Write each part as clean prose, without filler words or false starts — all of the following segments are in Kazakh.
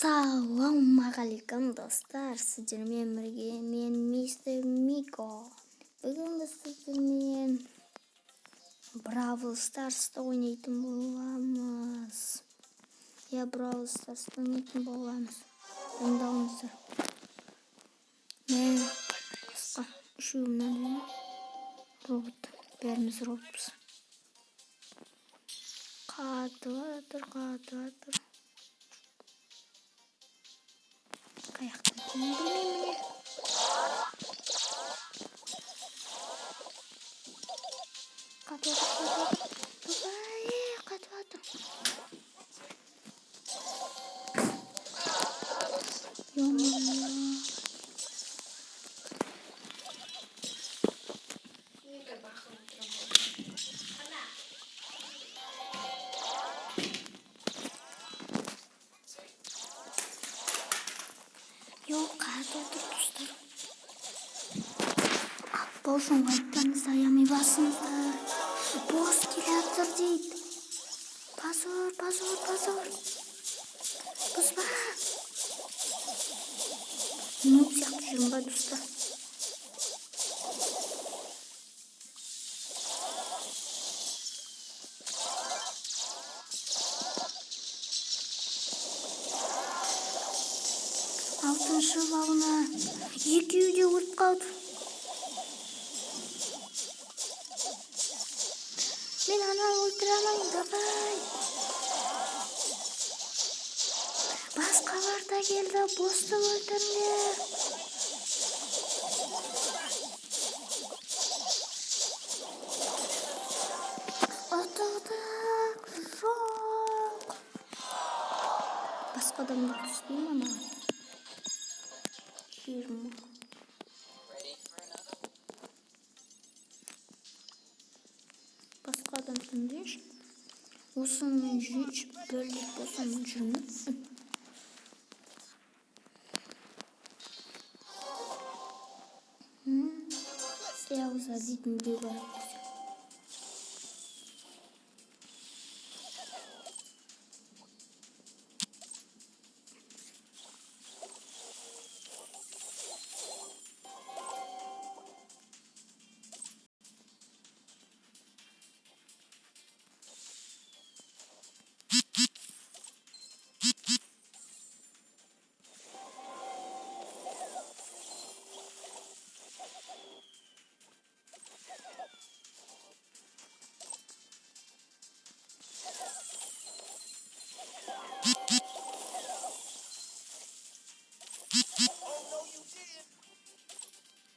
Assalamualaikum dostlar. Sizlerle birge men Mr. Miko. Bugün biz sizlerle Brawl Stars'ta oynayıp bolamız. Ya Brawl Stars'ta oynayıp bolamız. Dayındalımızdır. Ne? Kısqa. Üşüğümden değil mi? Robot. Berimiz robotuz. Qatıvadır. Kayaktan bilmeyeyim ne? Qatıvadır. Yok, qatıvadır dostlar. Bolsun ayttanız ayamay basыңыздар. Boss келатыр дейді. Позор. Бұзба. Нуб сияқты жүрмін ба достар. Алтыншы балына екеуі де өліп қалды. Мен ана өлтіремейін, давай. Басқалар да келді, босты өлтіріңдер. Атылдық, жоқ. Басқа адамдар түспей ма маған? 20. Басқа адам түндеш. Осымен бөлдік осымен жүрмін. Я узадить не бегаю.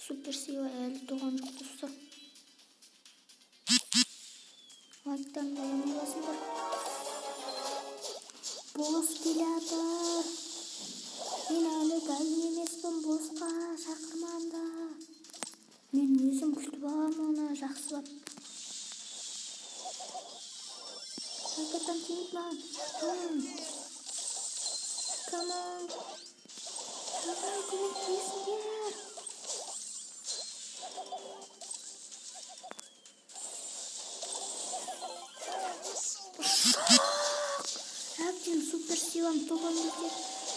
Супер сила әлі туған жоқ достар. Лайктан баямай басыңдар. Бос келатыр. Мен әлі дайын емеспін, босқа шақырмаңдар. Мен өзім күтіп аламын оны жақсылап. Ракеттан тиіп маған. Come on. Давай көмектесіңдер. Әбден супер силам туған кезде.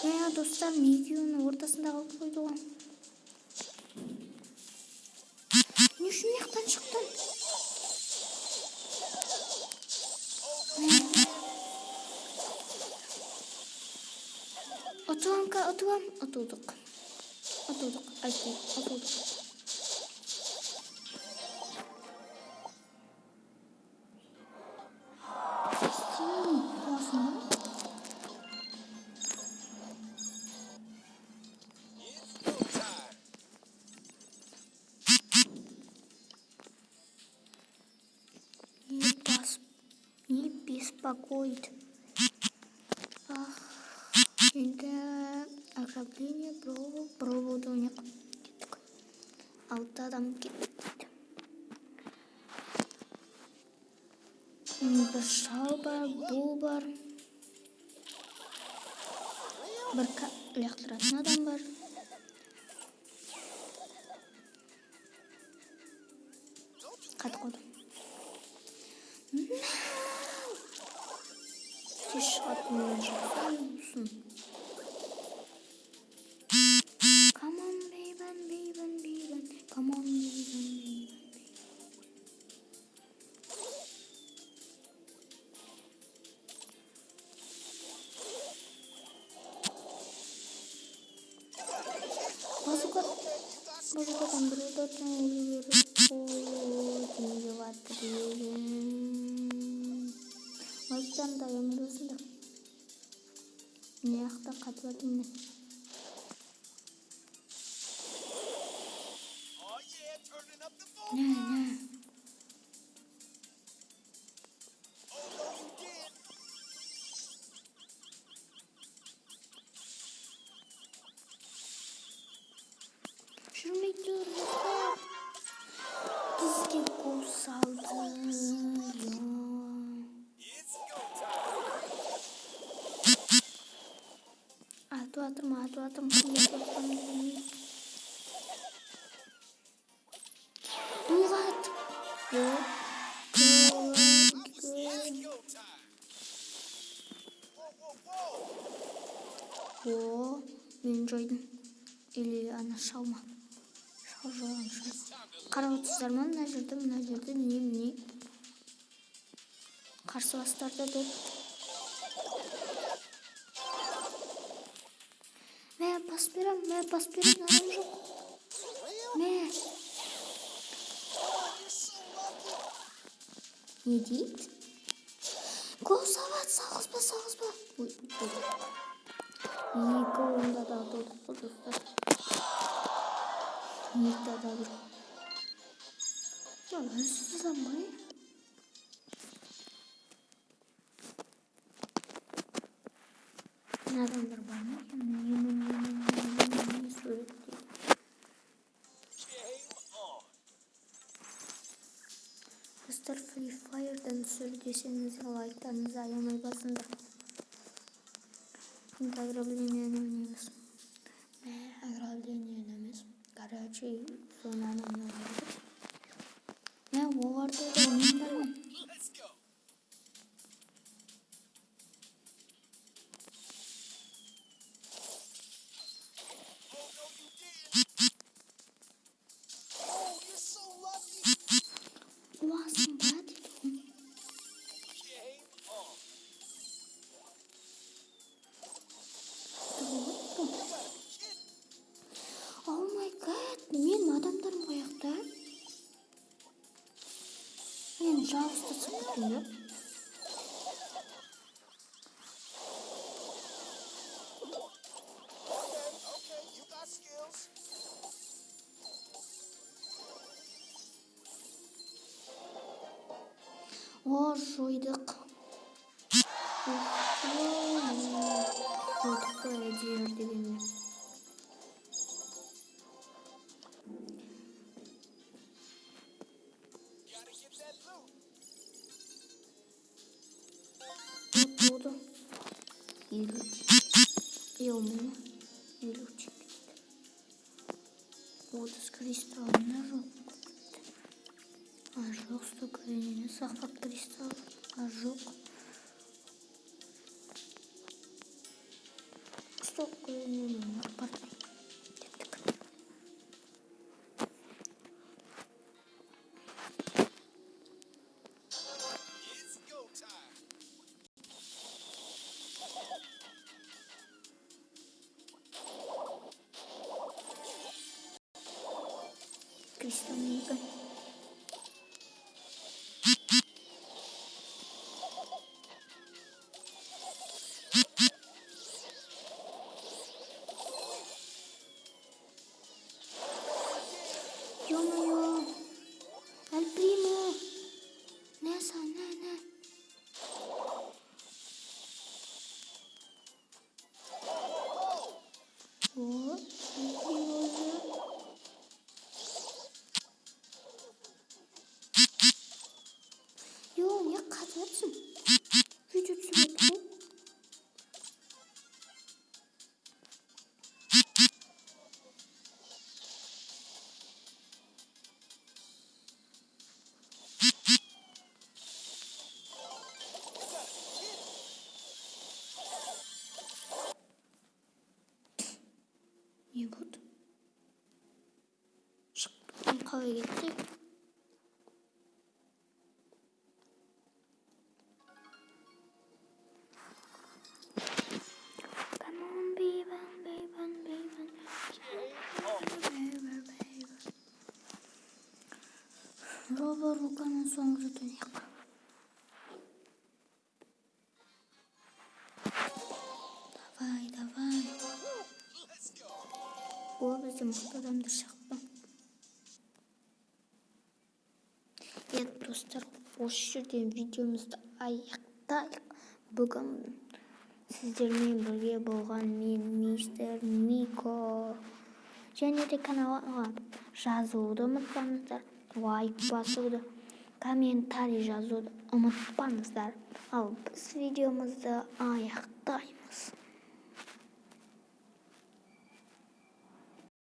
Мә достарым екеуінің ортасында қалып қойды ғой. Не үшін яқтан шықтың? Атылдық. Айтты, атылдық. Не беспокоит. Енді ограбление провода ойнап кеттік. 6 адам кетті. Бір шал бар, бұл бар. Бір лақтыратын адам бар. Қатып қойдым. Тез шығатын ойыншық болсын. Buradan buradan oluyoruz. Dinle vardı diyelim. Mayıktan dayanıyorsun da. Ne yakta katladım ben. Ne? Şunu bekliyorum. Dizge gol saldı. Ya. Atu atırma. Murat. Yok. О, мен жойдым. Или ана шалма. Шал. Қарап отырсыздар ма мына жерде міне. Қарсыластарда доп. Мен пас берем, адам жоқ. Не дейді? Гол салады, салғызба. Ой, екі ойында да болдық бұл достар. Екі да бір. Ya hırsız ama ya. Adamlar bana yemin söyledi. Dostlar Free Fire'dan sürdüyseniz like'larınızı ayırmayı basın da. Agravleniyen oynuyoruz. Agravleniyenimiz. Karachi sonanın oynuyoruz. Ne bu vardı da oyunlar mı? Oh my god, men adamlarım ayakta. Men жалғызды sıkıntım yok. О, жойдық. Жойдық та әдейер дегенде. Oldu. İyi olmalı. İyi uçuk. Отыз кристаллына жоқ. Жоқ, стокойнені сақпақ кристалл. Жоқ. Стокойнені ойнақ бармай. Кеттік. Кристаллненькі. Ё-моё! El primo! Ne? O, el primo. Yo, ne kazanırsın? Vücut sürekli. Ne bu? Şıkkıdan kahve gitti. Come on, baby. бар Луканың соңғы дөнек. Давай. О, бізде мықты адамдар шықты. Достар, осы жерден видеомызды аяқтайық. Бүгін сіздермен бірге болған мен мистер Мико. Және де каналға жазуды ұмытпаңыздар. Лайк басуды, комментарий жазуды ұмытпаңыздар. Ал біз видеомызды аяқтайық.